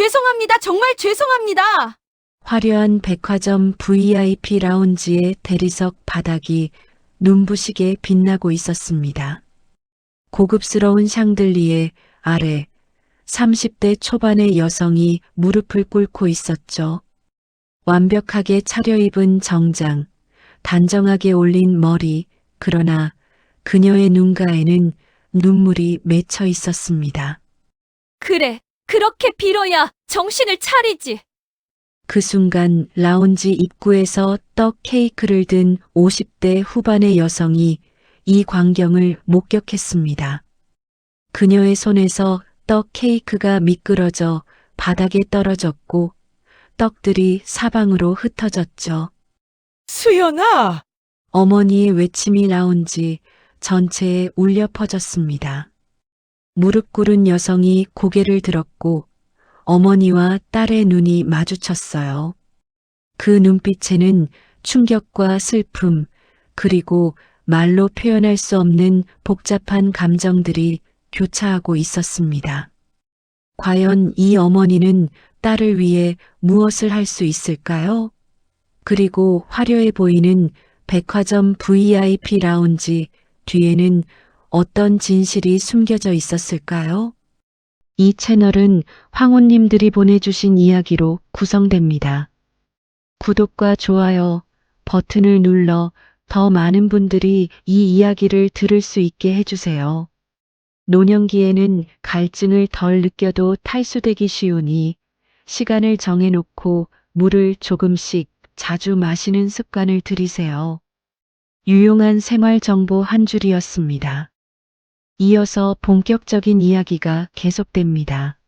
죄송합니다. 정말 죄송합니다. 화려한 백화점 VIP 라운지의 대리석 바닥이 눈부시게 빛나고 있었습니다. 고급스러운 샹들리에 아래 30대 초반의 여성이 무릎을 꿇고 있었죠. 완벽하게 차려입은 정장, 단정하게 올린 머리, 그러나 그녀의 눈가에는 눈물이 맺혀 있었습니다. 그래, 그렇게 빌어야 정신을 차리지. 그 순간 라운지 입구에서 떡 케이크를 든 50대 후반의 여성이 이 광경을 목격했습니다. 그녀의 손에서 떡 케이크가 미끄러져 바닥에 떨어졌고 떡들이 사방으로 흩어졌죠. 수연아! 어머니의 외침이 라운지 전체에 울려 퍼졌습니다. 무릎 꿇은 여성이 고개를 들었고 어머니와 딸의 눈이 마주쳤어요. 그 눈빛에는 충격과 슬픔, 그리고 말로 표현할 수 없는 복잡한 감정들이 교차하고 있었습니다. 과연 이 어머니는 딸을 위해 무엇을 할 수 있을까요? 그리고 화려해 보이는 백화점 VIP 라운지 뒤에는 어떤 진실이 숨겨져 있었을까요? 이 채널은 황혼님들이 보내주신 이야기로 구성됩니다. 구독과 좋아요 버튼을 눌러 더 많은 분들이 이 이야기를 들을 수 있게 해주세요. 노년기에는 갈증을 덜 느껴도 탈수되기 쉬우니 시간을 정해놓고 물을 조금씩 자주 마시는 습관을 들이세요. 유용한 생활 정보 한 줄이었습니다. 이어서 본격적인 이야기가 계속됩니다.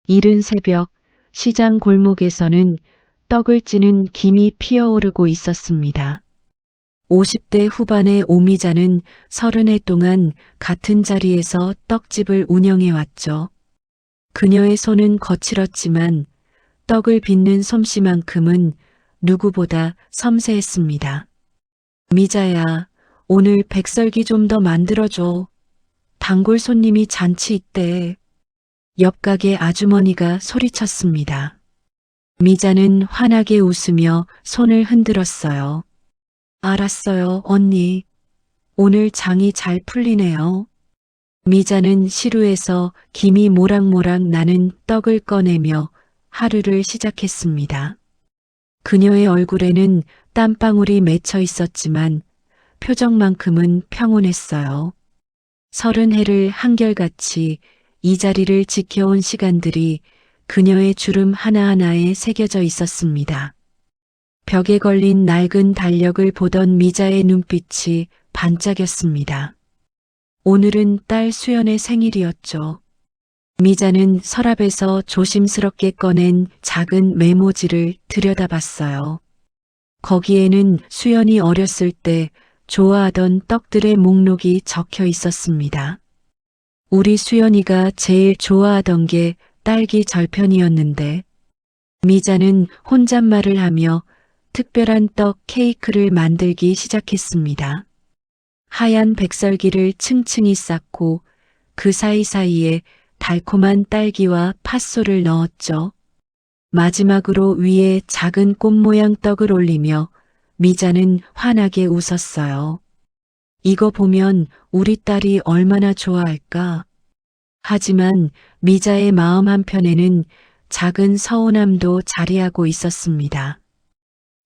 이른 새벽 시장 골목에서는 떡을 찌는 김이 피어오르고 있었습니다. 50대 후반의 오미자는 30해 동안 같은 자리에서 떡집을 운영해왔죠. 그녀의 손은 거칠었지만 떡을 빚는 솜씨만큼은 누구보다 섬세했습니다. 미자야, 오늘 백설기 좀 더 만들어줘. 단골 손님이 잔치 있대. 옆 가게 아주머니가 소리쳤습니다. 미자는 환하게 웃으며 손을 흔들었어요. 알았어요, 언니. 오늘 장이 잘 풀리네요. 미자는 시루에서 김이 모락모락 나는 떡을 꺼내며 하루를 시작했습니다. 그녀의 얼굴에는 땀방울이 맺혀 있었지만 표정만큼은 평온했어요. 30해를 한결같이 이 자리를 지켜온 시간들이 그녀의 주름 하나하나에 새겨져 있었습니다. 벽에 걸린 낡은 달력을 보던 미자의 눈빛이 반짝였습니다. 오늘은 딸 수연의 생일이었죠. 미자는 서랍에서 조심스럽게 꺼낸 작은 메모지를 들여다봤어요. 거기에는 수연이 어렸을 때 좋아하던 떡들의 목록이 적혀 있었습니다. 우리 수연이가 제일 좋아하던 게 딸기 절편이었는데 미자는 혼잣말을 하며 특별한 떡 케이크를 만들기 시작했습니다. 하얀 백설기를 층층이 쌓고 그 사이사이에 달콤한 딸기와 팥소를 넣었죠. 마지막으로 위에 작은 꽃 모양 떡을 올리며 미자는 환하게 웃었어요. 이거 보면 우리 딸이 얼마나 좋아할까? 하지만 미자의 마음 한편에는 작은 서운함도 자리하고 있었습니다.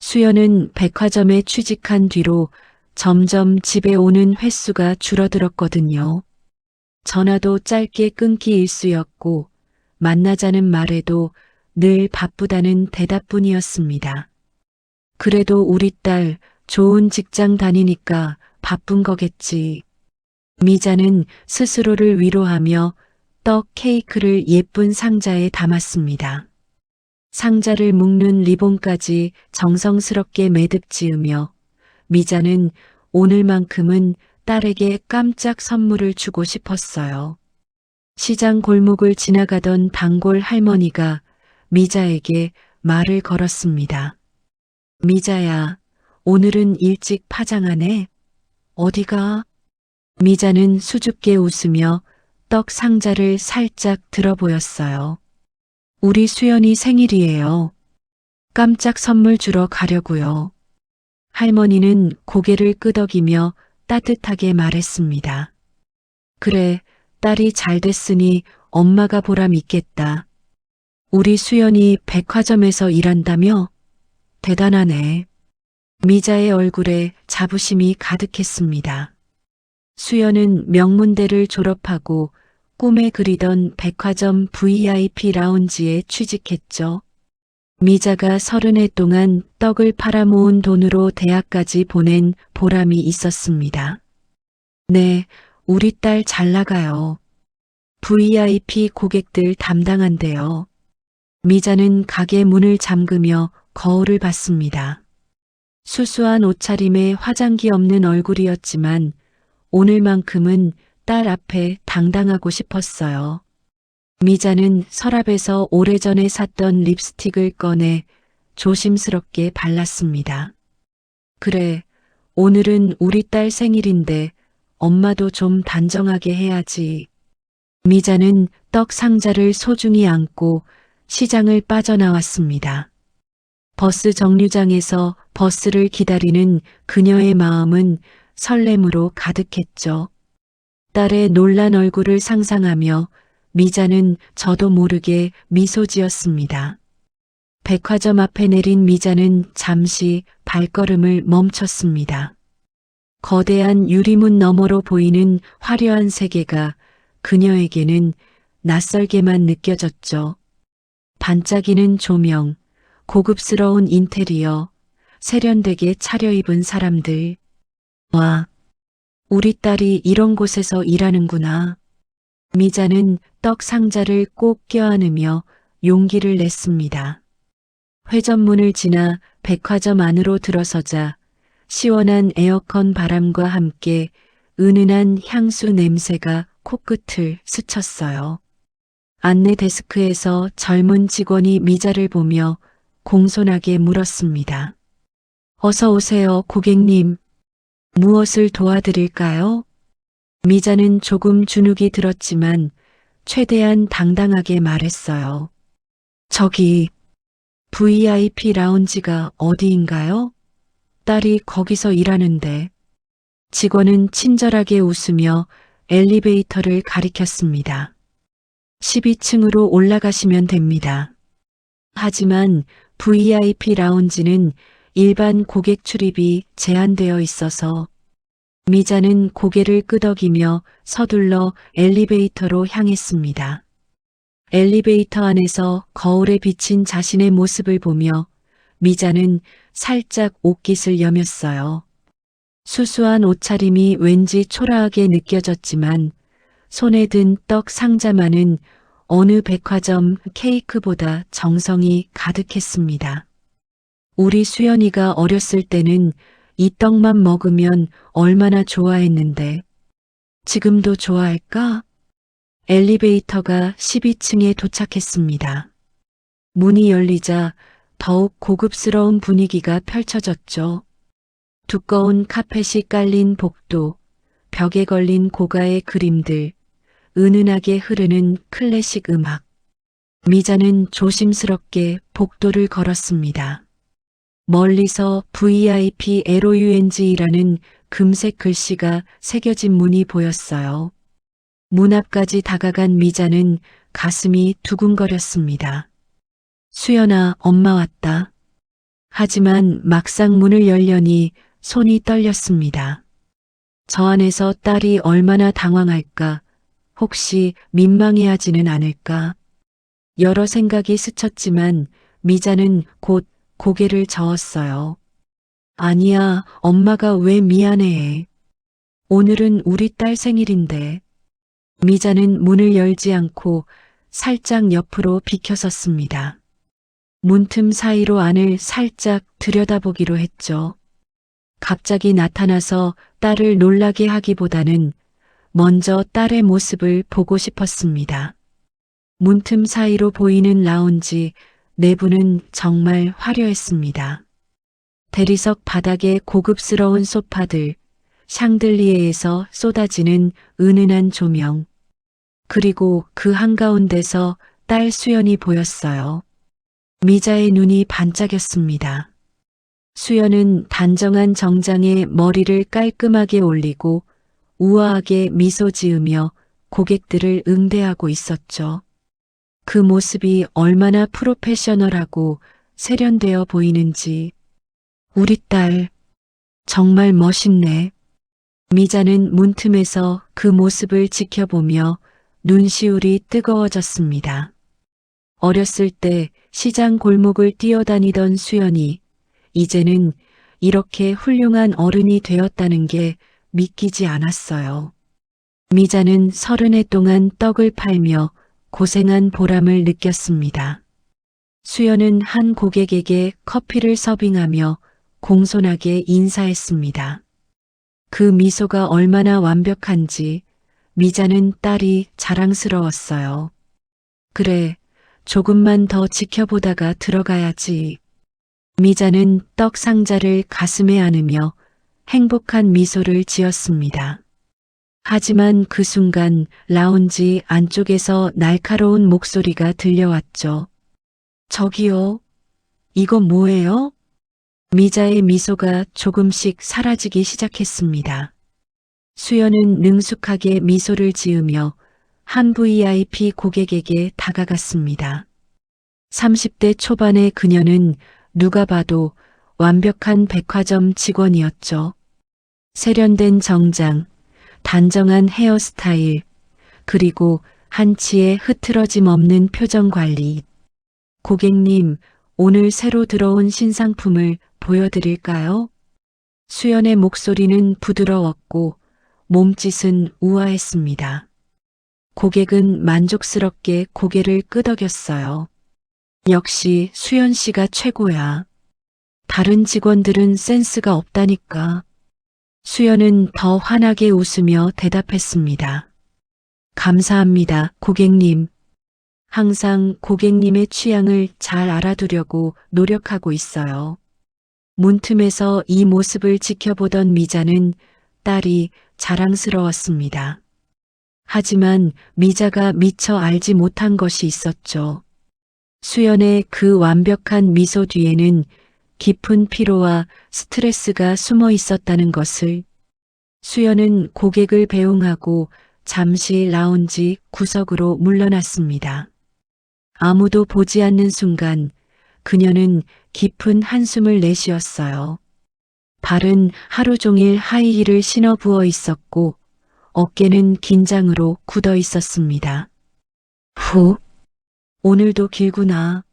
수연은 백화점에 취직한 뒤로 점점 집에 오는 횟수가 줄어들었거든요. 전화도 짧게 끊기 일쑤였고 만나자는 말에도 늘 바쁘다는 대답뿐이었습니다. 그래도 우리 딸 좋은 직장 다니니까 바쁜 거겠지. 미자는 스스로를 위로하며 떡 케이크를 예쁜 상자에 담았습니다. 상자를 묶는 리본까지 정성스럽게 매듭 지으며 미자는 오늘만큼은 딸에게 깜짝 선물을 주고 싶었어요. 시장 골목을 지나가던 단골 할머니가 미자에게 말을 걸었습니다. 미자야, 오늘은 일찍 파장하네. 어디가? 미자는 수줍게 웃으며 떡 상자를 살짝 들어 보였어요. 우리 수연이 생일이에요. 깜짝 선물 주러 가려고요. 할머니는 고개를 끄덕이며 따뜻하게 말했습니다. 그래, 딸이 잘 됐으니 엄마가 보람 있겠다. 우리 수연이 백화점에서 일한다며? 대단하네. 미자의 얼굴에 자부심이 가득했습니다. 수연은 명문대를 졸업하고 꿈에 그리던 백화점 VIP 라운지에 취직했죠. 미자가 30해 동안 떡을 팔아모은 돈으로 대학까지 보낸 보람이 있었습니다. 네, 우리 딸 잘 나가요. VIP 고객들 담당한대요. 미자는 가게 문을 잠그며 거울을 봤습니다. 수수한 옷차림에 화장기 없는 얼굴이었지만 오늘만큼은 딸 앞에 당당하고 싶었어요. 미자는 서랍에서 오래전에 샀던 립스틱을 꺼내 조심스럽게 발랐습니다. 그래, 오늘은 우리 딸 생일인데 엄마도 좀 단정하게 해야지. 미자는 떡 상자를 소중히 안고 시장을 빠져나왔습니다. 버스 정류장에서 버스를 기다리는 그녀의 마음은 설렘으로 가득했죠. 딸의 놀란 얼굴을 상상하며 미자는 저도 모르게 미소 지었습니다. 백화점 앞에 내린 미자는 잠시 발걸음을 멈췄습니다. 거대한 유리문 너머로 보이는 화려한 세계가 그녀에게는 낯설게만 느껴졌죠. 반짝이는 조명, 고급스러운 인테리어, 세련되게 차려입은 사람들. 와, 우리 딸이 이런 곳에서 일하는구나. 미자는 떡 상자를 꼭 껴안으며 용기를 냈습니다. 회전문을 지나 백화점 안으로 들어서자 시원한 에어컨 바람과 함께 은은한 향수 냄새가 코끝을 스쳤어요. 안내 데스크에서 젊은 직원이 미자를 보며 공손하게 물었습니다. 어서 오세요, 고객님. 무엇을 도와드릴까요? 미자는 조금 주눅이 들었지만 최대한 당당하게 말했어요. 저기 VIP 라운지가 어디인가요? 딸이 거기서 일하는데. 직원은 친절하게 웃으며 엘리베이터를 가리켰습니다. 12층으로 올라가시면 됩니다. 하지만 VIP 라운지는 일반 고객 출입이 제한되어 있어서 미자는 고개를 끄덕이며 서둘러 엘리베이터로 향했습니다. 엘리베이터 안에서 거울에 비친 자신의 모습을 보며 미자는 살짝 옷깃을 여몄어요. 수수한 옷차림이 왠지 초라하게 느껴졌지만 손에 든 떡 상자만은 어느 백화점 케이크보다 정성이 가득했습니다. 우리 수연이가 어렸을 때는 이 떡만 먹으면 얼마나 좋아했는데 지금도 좋아할까? 엘리베이터가 12층에 도착했습니다. 문이 열리자 더욱 고급스러운 분위기가 펼쳐졌죠. 두꺼운 카펫이 깔린 복도, 벽에 걸린 고가의 그림들, 은은하게 흐르는 클래식 음악. 미자는 조심스럽게 복도를 걸었습니다. 멀리서 VIP LOUNG라는 금색 글씨가 새겨진 문이 보였어요. 문 앞까지 다가간 미자는 가슴이 두근거렸습니다. 수연아, 엄마 왔다. 하지만 막상 문을 열려니 손이 떨렸습니다. 저 안에서 딸이 얼마나 당황할까, 혹시 민망해하지는 않을까. 여러 생각이 스쳤지만 미자는 곧 고개를 저었어요. 아니야, 엄마가 왜 미안해해. 오늘은 우리 딸 생일인데. 미자는 문을 열지 않고 살짝 옆으로 비켜섰습니다. 문틈 사이로 안을 살짝 들여다보기로 했죠. 갑자기 나타나서 딸을 놀라게 하기보다는 먼저 딸의 모습을 보고 싶었습니다. 문틈 사이로 보이는 라운지, 내부는 정말 화려했습니다. 대리석 바닥에 고급스러운 소파들, 샹들리에에서 쏟아지는 은은한 조명, 그리고 그 한가운데서 딸 수연이 보였어요. 미자의 눈이 반짝였습니다. 수연은 단정한 정장에 머리를 깔끔하게 올리고 우아하게 미소 지으며 고객들을 응대하고 있었죠. 그 모습이 얼마나 프로페셔널하고 세련되어 보이는지. 우리 딸, 정말 멋있네. 미자는 문틈에서 그 모습을 지켜보며 눈시울이 뜨거워졌습니다. 어렸을 때 시장 골목을 뛰어다니던 수연이 이제는 이렇게 훌륭한 어른이 되었다는 게 믿기지 않았어요. 미자는 30해 동안 떡을 팔며 고생한 보람을 느꼈습니다. 수연은 한 고객에게 커피를 서빙하며 공손하게 인사했습니다. 그 미소가 얼마나 완벽한지 미자는 딸이 자랑스러웠어요. 그래, 조금만 더 지켜보다가 들어가야지. 미자는 떡 상자를 가슴에 안으며 행복한 미소를 지었습니다. 하지만 그 순간 라운지 안쪽에서 날카로운 목소리가 들려왔죠. 저기요, 이거 뭐예요? 미자의 미소가 조금씩 사라지기 시작했습니다. 수연은 능숙하게 미소를 지으며 한 VIP 고객에게 다가갔습니다. 30대 초반의 그녀는 누가 봐도 완벽한 백화점 직원이었죠. 세련된 정장, 단정한 헤어스타일, 그리고 한치의 흐트러짐 없는 표정 관리. 고객님, 오늘 새로 들어온 신상품을 보여드릴까요? 수연의 목소리는 부드러웠고 몸짓은 우아했습니다. 고객은 만족스럽게 고개를 끄덕였어요. 역시 수연 씨가 최고야. 다른 직원들은 센스가 없다니까. 수연은 더 환하게 웃으며 대답했습니다. 감사합니다, 고객님. 항상 고객님의 취향을 잘 알아두려고 노력하고 있어요. 문틈에서 이 모습을 지켜보던 미자는 딸이 자랑스러웠습니다. 하지만 미자가 미처 알지 못한 것이 있었죠. 수연의 그 완벽한 미소 뒤에는 깊은 피로와 스트레스가 숨어 있었다는 것을. 수연은 고객을 배웅하고 잠시 라운지 구석으로 물러났습니다. 아무도 보지 않는 순간 그녀는 깊은 한숨을 내쉬었어요. 발은 하루 종일 하이힐을 신어 부어 있었고 어깨는 긴장으로 굳어 있었습니다. 후, 오늘도 길구나.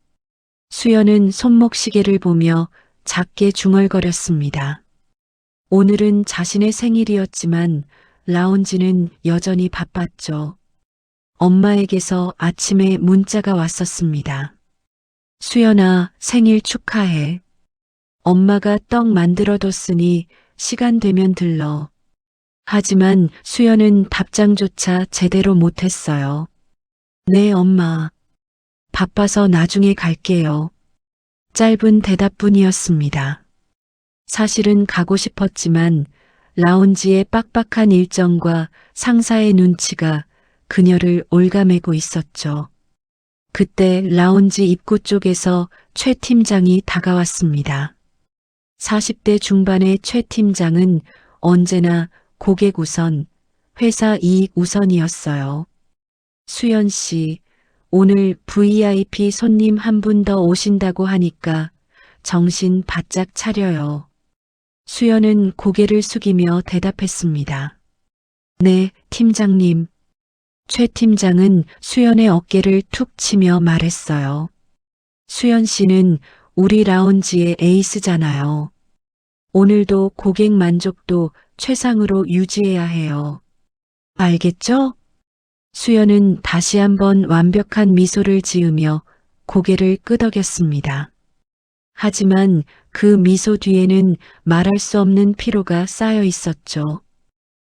수연은 손목시계를 보며 작게 중얼거렸습니다. 오늘은 자신의 생일이었지만 라운지는 여전히 바빴죠. 엄마에게서 아침에 문자가 왔었습니다. 수연아, 생일 축하해. 엄마가 떡 만들어뒀으니 시간 되면 들러. 하지만 수연은 답장조차 제대로 못했어요. 네, 엄마. 바빠서 나중에 갈게요. 짧은 대답뿐이었습니다. 사실은 가고 싶었지만 라운지의 빡빡한 일정과 상사의 눈치가 그녀를 올가매고 있었죠. 그때 라운지 입구 쪽에서 최 팀장이 다가왔습니다. 40대 중반의 최 팀장은 언제나 고객 우선, 회사 이익 우선이었어요. 수연 씨, 오늘 VIP 손님 한 분 더 오신다고 하니까 정신 바짝 차려요. 수연은 고개를 숙이며 대답했습니다. 네, 팀장님. 최 팀장은 수연의 어깨를 툭 치며 말했어요. 수연 씨는 우리 라운지의 에이스잖아요. 오늘도 고객 만족도 최상으로 유지해야 해요. 알겠죠? 수연은 다시 한번 완벽한 미소를 지으며 고개를 끄덕였습니다. 하지만 그 미소 뒤에는 말할 수 없는 피로가 쌓여 있었죠.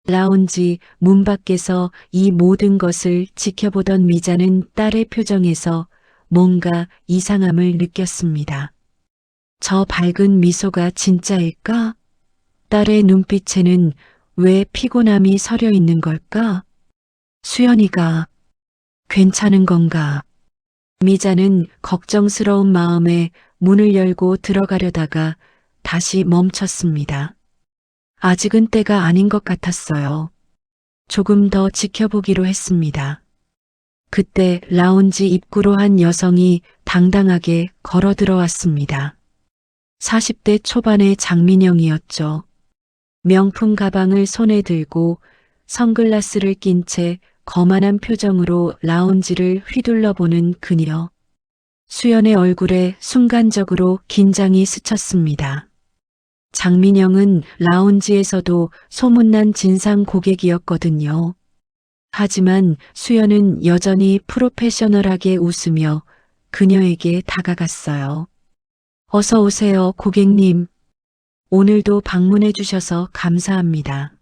라운지 문 밖에서 이 모든 것을 지켜보던 미자는 딸의 표정에서 뭔가 이상함을 느꼈습니다. 저 밝은 미소가 진짜일까? 딸의 눈빛에는 왜 피곤함이 서려 있는 걸까? 수연이가 괜찮은 건가? 미자는 걱정스러운 마음에 문을 열고 들어가려다가 다시 멈췄습니다. 아직은 때가 아닌 것 같았어요. 조금 더 지켜보기로 했습니다. 그때 라운지 입구로 한 여성이 당당하게 걸어 들어왔습니다. 40대 초반의 장민영이었죠. 명품 가방을 손에 들고 선글라스를 낀 채 거만한 표정으로 라운지를 휘둘러 보는 그녀. 수연의 얼굴에 순간적으로 긴장이 스쳤습니다. 장민영은 라운지에서도 소문난 진상 고객이었거든요. 하지만 수연은 여전히 프로페셔널하게 웃으며 그녀에게 다가갔어요. 어서 오세요, 고객님. 오늘도 방문해 주셔서 감사합니다.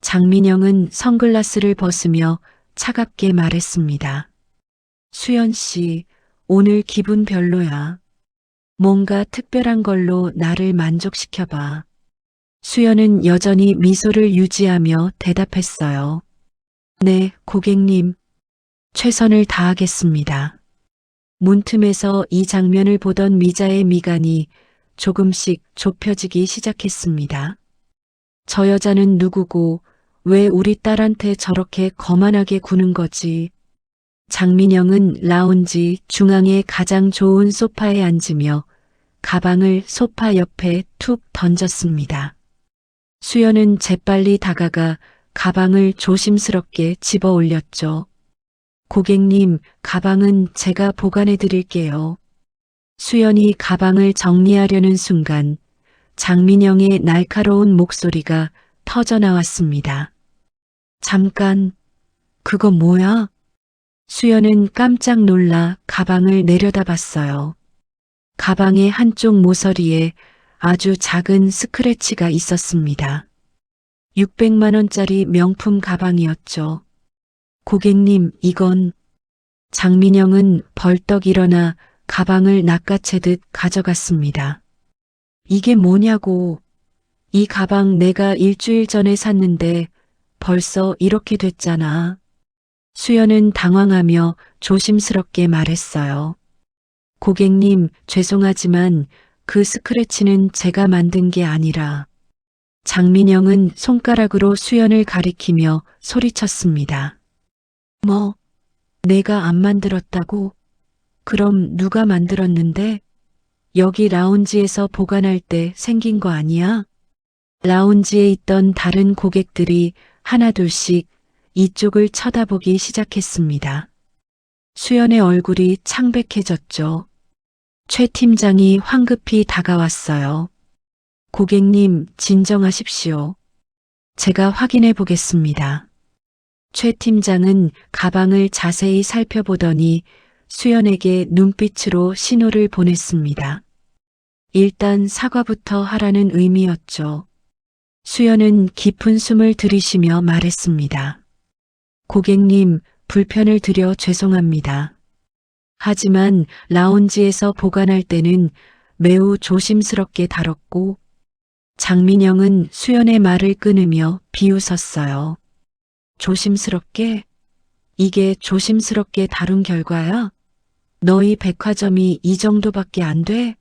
장민영은 선글라스를 벗으며 차갑게 말했습니다. 수연 씨, 오늘 기분 별로야. 뭔가 특별한 걸로 나를 만족시켜봐. 수연은 여전히 미소를 유지하며 대답했어요. 네, 고객님. 최선을 다하겠습니다. 문틈에서 이 장면을 보던 미자의 미간이 조금씩 좁혀지기 시작했습니다. 저 여자는 누구고 왜 우리 딸한테 저렇게 거만하게 구는 거지? 장민영은 라운지 중앙의 가장 좋은 소파에 앉으며 가방을 소파 옆에 툭 던졌습니다. 수연은 재빨리 다가가 가방을 조심스럽게 집어 올렸죠. 고객님, 가방은 제가 보관해 드릴게요. 수연이 가방을 정리하려는 순간 장민영의 날카로운 목소리가 터져 나왔습니다. 잠깐, 그거 뭐야? 수연은 깜짝 놀라 가방을 내려다봤어요. 가방의 한쪽 모서리에 아주 작은 스크래치가 있었습니다. 600만 원짜리 명품 가방이었죠. 고객님, 이건... 장민영은 벌떡 일어나 가방을 낚아채듯 가져갔습니다. 이게 뭐냐고. 이 가방 내가 일주일 전에 샀는데 벌써 이렇게 됐잖아. 수연은 당황하며 조심스럽게 말했어요. 고객님, 죄송하지만 그 스크래치는 제가 만든 게 아니라. 장민영은 손가락으로 수연을 가리키며 소리쳤습니다. 뭐, 내가 안 만들었다고? 그럼 누가 만들었는데? 여기 라운지에서 보관할 때 생긴 거 아니야? 라운지에 있던 다른 고객들이 하나둘씩 이쪽을 쳐다보기 시작했습니다. 수연의 얼굴이 창백해졌죠. 최 팀장이 황급히 다가왔어요. 고객님, 진정하십시오. 제가 확인해 보겠습니다. 최 팀장은 가방을 자세히 살펴보더니 수연에게 눈빛으로 신호를 보냈습니다. 일단 사과부터 하라는 의미였죠. 수연은 깊은 숨을 들이쉬며 말했습니다. 고객님, 불편을 드려 죄송합니다. 하지만 라운지에서 보관할 때는 매우 조심스럽게 다뤘고, 장민영은 수연의 말을 끊으며 비웃었어요. 조심스럽게? 이게 조심스럽게 다룬 결과야? 너희 백화점이 이 정도밖에 안 돼?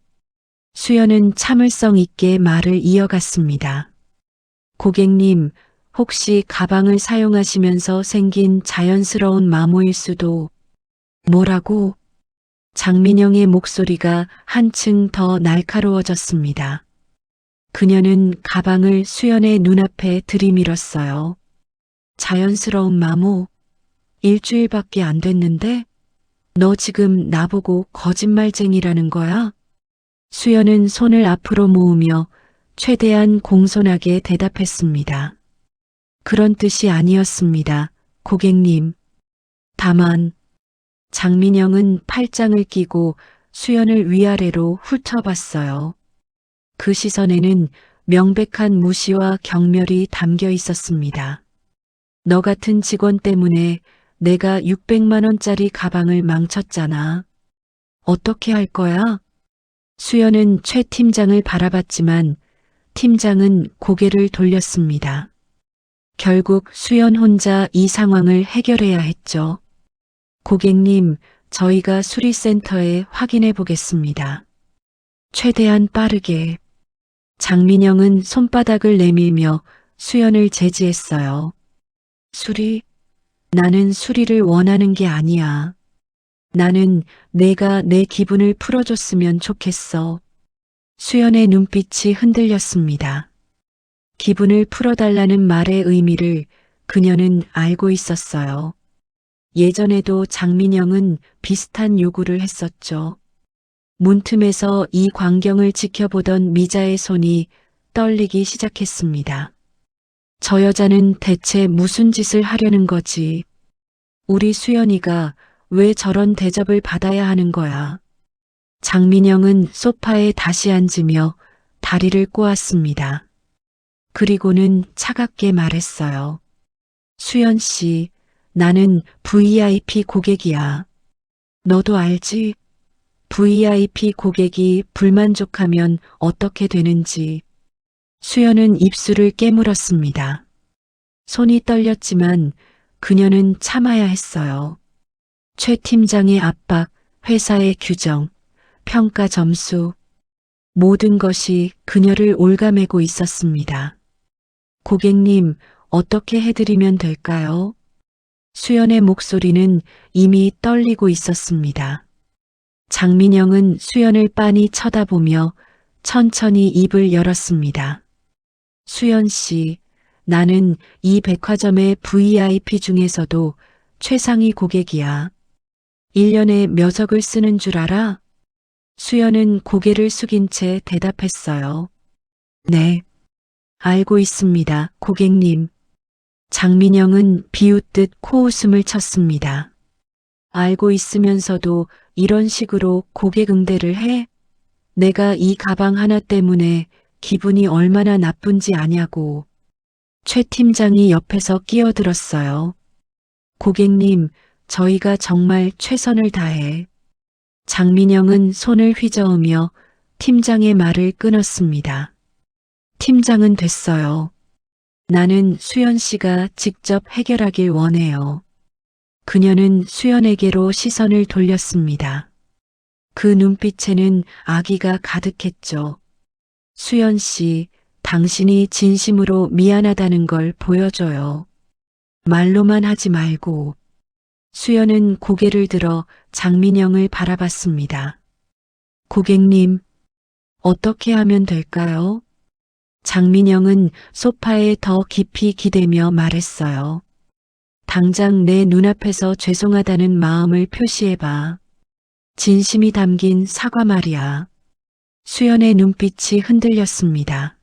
수연은 참을성 있게 말을 이어갔습니다. 고객님, 혹시 가방을 사용하시면서 생긴 자연스러운 마모일 수도... 뭐라고? 장민영의 목소리가 한층 더 날카로워졌습니다. 그녀는 가방을 수연의 눈앞에 들이밀었어요. 자연스러운 마모? 일주일밖에 안 됐는데? 너 지금 나보고 거짓말쟁이라는 거야? 수연은 손을 앞으로 모으며 최대한 공손하게 대답했습니다. 그런 뜻이 아니었습니다, 고객님. 다만, 장민영은 팔짱을 끼고 수연을 위아래로 훑어봤어요. 그 시선에는 명백한 무시와 경멸이 담겨 있었습니다. 너 같은 직원 때문에 내가 600만 원짜리 가방을 망쳤잖아. 어떻게 할 거야? 수연은 최 팀장을 바라봤지만 팀장은 고개를 돌렸습니다. 결국 수연 혼자 이 상황을 해결해야 했죠. 고객님, 저희가 수리센터에 확인해 보겠습니다. 최대한 빠르게. 장민영은 손바닥을 내밀며 수연을 제지했어요. 수리? 나는 수리를 원하는 게 아니야. 나는 내가 내 기분을 풀어줬으면 좋겠어. 수연의 눈빛이 흔들렸습니다. 기분을 풀어달라는 말의 의미를 그녀는 알고 있었어요. 예전에도 장민영은 비슷한 요구를 했었죠. 문틈에서 이 광경을 지켜보던 미자의 손이 떨리기 시작했습니다. 저 여자는 대체 무슨 짓을 하려는 거지? 우리 수연이가 왜 저런 대접을 받아야 하는 거야? 장민영은 소파에 다시 앉으며 다리를 꼬았습니다. 그리고는 차갑게 말했어요. 수연 씨, 나는 VIP 고객이야. 너도 알지? VIP 고객이 불만족하면 어떻게 되는지. 수연은 입술을 깨물었습니다. 손이 떨렸지만 그녀는 참아야 했어요. 최 팀장의 압박, 회사의 규정, 평가 점수, 모든 것이 그녀를 올가매고 있었습니다. 고객님, 어떻게 해드리면 될까요? 수연의 목소리는 이미 떨리고 있었습니다. 장민영은 수연을 빤히 쳐다보며 천천히 입을 열었습니다. 수연 씨, 나는 이 백화점의 VIP 중에서도 최상위 고객이야. 1년에 몇 억을 쓰는 줄 알아? 수연은 고개를 숙인 채 대답했어요. 네, 알고 있습니다, 고객님. 장민영은 비웃듯 코웃음을 쳤습니다. 알고 있으면서도 이런 식으로 고객 응대를 해? 내가 이 가방 하나 때문에 기분이 얼마나 나쁜지 아냐고. 최 팀장이 옆에서 끼어들었어요. 고객님, 저희가 정말 최선을 다해. 장민영은 손을 휘저으며 팀장의 말을 끊었습니다. 팀장은 됐어요. 나는 수연 씨가 직접 해결하길 원해요. 그녀는 수연에게로 시선을 돌렸습니다. 그 눈빛에는 아기가 가득했죠. 수연 씨, 당신이 진심으로 미안하다는 걸 보여줘요. 말로만 하지 말고. 수연은 고개를 들어 장민영을 바라봤습니다. 고객님, 어떻게 하면 될까요? 장민영은 소파에 더 깊이 기대며 말했어요. 당장 내 눈앞에서 죄송하다는 마음을 표시해봐. 진심이 담긴 사과 말이야. 수연의 눈빛이 흔들렸습니다.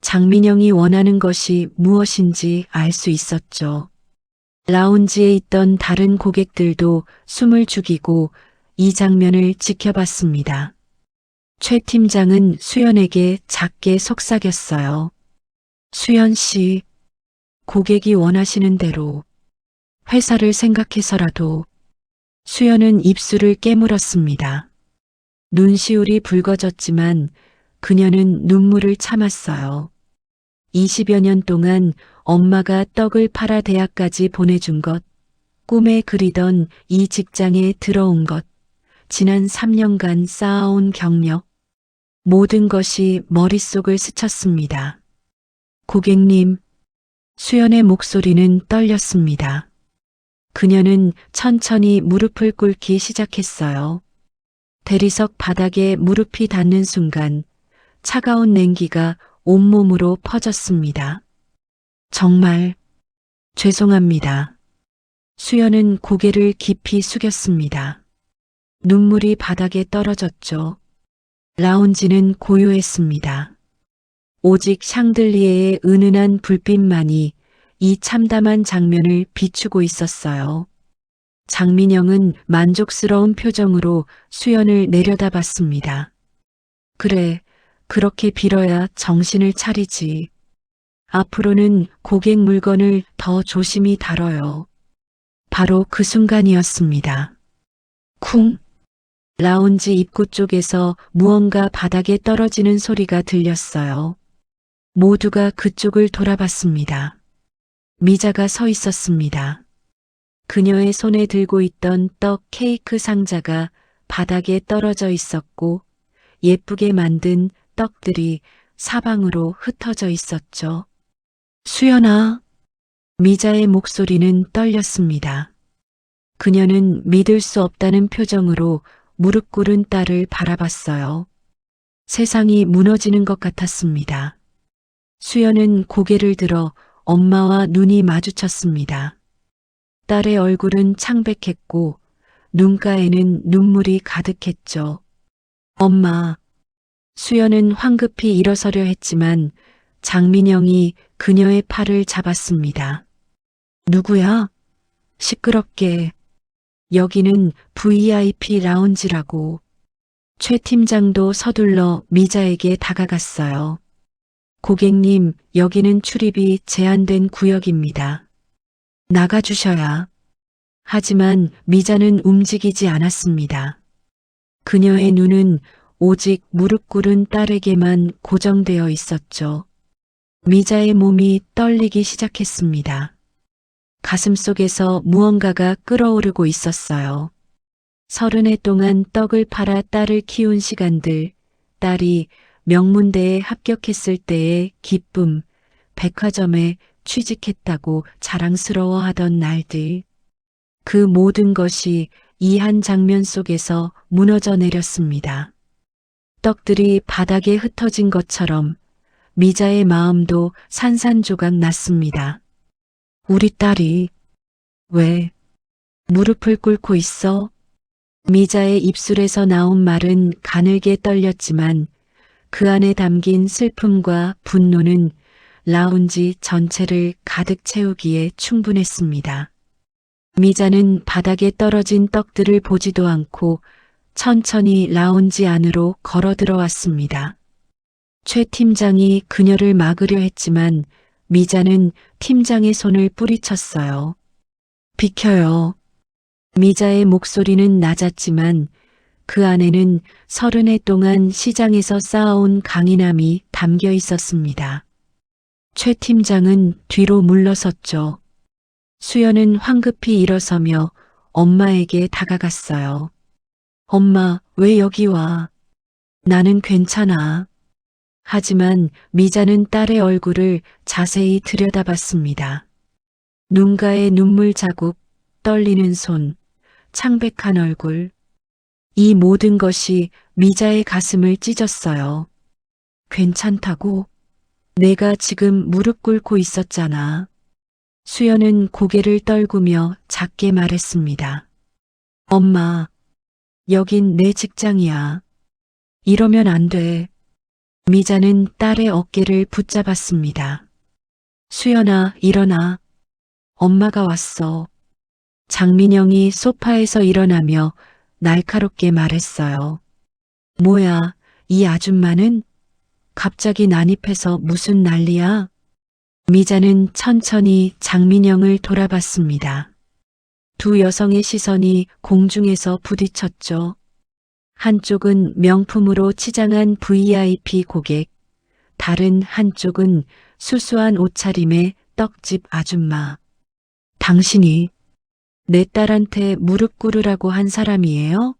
장민영이 원하는 것이 무엇인지 알 수 있었죠. 라운지에 있던 다른 고객들도 숨을 죽이고 이 장면을 지켜봤습니다. 최 팀장은 수연에게 작게 속삭였어요. 수연 씨, 고객이 원하시는 대로 회사를 생각해서라도. 수연은 입술을 깨물었습니다. 눈시울이 붉어졌지만 그녀는 눈물을 참았어요. 20여 년 동안 엄마가 떡을 팔아 대학까지 보내준 것, 꿈에 그리던 이 직장에 들어온 것, 지난 3년간 쌓아온 경력, 모든 것이 머릿속을 스쳤습니다. 고객님, 수연의 목소리는 떨렸습니다. 그녀는 천천히 무릎을 꿇기 시작했어요. 대리석 바닥에 무릎이 닿는 순간 차가운 냉기가 온몸으로 퍼졌습니다. 정말 죄송합니다. 수연은 고개를 깊이 숙였습니다. 눈물이 바닥에 떨어졌죠. 라운지는 고요했습니다. 오직 샹들리에의 은은한 불빛만이 이 참담한 장면을 비추고 있었어요. 장민영은 만족스러운 표정으로 수연을 내려다봤습니다. 그래, 그렇게 빌어야 정신을 차리지. 앞으로는 고객 물건을 더 조심히 다뤄요. 바로 그 순간이었습니다. 쿵! 라운지 입구 쪽에서 무언가 바닥에 떨어지는 소리가 들렸어요. 모두가 그쪽을 돌아봤습니다. 미자가 서 있었습니다. 그녀의 손에 들고 있던 떡 케이크 상자가 바닥에 떨어져 있었고 예쁘게 만든 떡들이 사방으로 흩어져 있었죠. 수연아. 미자의 목소리는 떨렸습니다. 그녀는 믿을 수 없다는 표정으로 무릎 꿇은 딸을 바라봤어요. 세상이 무너지는 것 같았습니다. 수연은 고개를 들어 엄마와 눈이 마주쳤습니다. 딸의 얼굴은 창백했고 눈가에는 눈물이 가득했죠. 엄마. 수연은 황급히 일어서려 했지만 장민영이 그녀의 팔을 잡았습니다. 누구야? 시끄럽게. 여기는 VIP 라운지라고. 최 팀장도 서둘러 미자에게 다가갔어요. 고객님, 여기는 출입이 제한된 구역입니다. 나가주셔야. 하지만 미자는 움직이지 않았습니다. 그녀의 눈은 오직 무릎 꿇은 딸에게만 고정되어 있었죠. 미자의 몸이 떨리기 시작했습니다. 가슴속에서 무언가가 끓어오르고 있었어요. 30해 동안 떡을 팔아 딸을 키운 시간들, 딸이 명문대에 합격했을 때의 기쁨, 백화점에 취직했다고 자랑스러워하던 날들. 그 모든 것이 이 한 장면 속에서 무너져 내렸습니다. 떡들이 바닥에 흩어진 것처럼 미자의 마음도 산산조각 났습니다. 우리 딸이 왜 무릎을 꿇고 있어? 미자의 입술에서 나온 말은 가늘게 떨렸지만 그 안에 담긴 슬픔과 분노는 라운지 전체를 가득 채우기에 충분했습니다. 미자는 바닥에 떨어진 떡들을 보지도 않고 천천히 라운지 안으로 걸어 들어왔습니다. 최 팀장이 그녀를 막으려 했지만 미자는 팀장의 손을 뿌리쳤어요. 비켜요. 미자의 목소리는 낮았지만 그 안에는 30해 동안 시장에서 쌓아온 강인함이 담겨 있었습니다. 최 팀장은 뒤로 물러섰죠. 수연은 황급히 일어서며 엄마에게 다가갔어요. 엄마, 왜 여기 와? 나는 괜찮아. 하지만 미자는 딸의 얼굴을 자세히 들여다봤습니다. 눈가에 눈물 자국, 떨리는 손, 창백한 얼굴. 이 모든 것이 미자의 가슴을 찢었어요. 괜찮다고? 내가 지금 무릎 꿇고 있었잖아. 수연은 고개를 떨구며 작게 말했습니다. 엄마, 여긴 내 직장이야. 이러면 안 돼. 미자는 딸의 어깨를 붙잡았습니다. 수연아, 일어나. 엄마가 왔어. 장민영이 소파에서 일어나며 날카롭게 말했어요. 뭐야, 이 아줌마는? 갑자기 난입해서 무슨 난리야? 미자는 천천히 장민영을 돌아봤습니다. 두 여성의 시선이 공중에서 부딪혔죠. 한쪽은 명품으로 치장한 VIP 고객, 다른 한쪽은 수수한 옷차림의 떡집 아줌마. 당신이 내 딸한테 무릎 꿇으라고 한 사람이에요?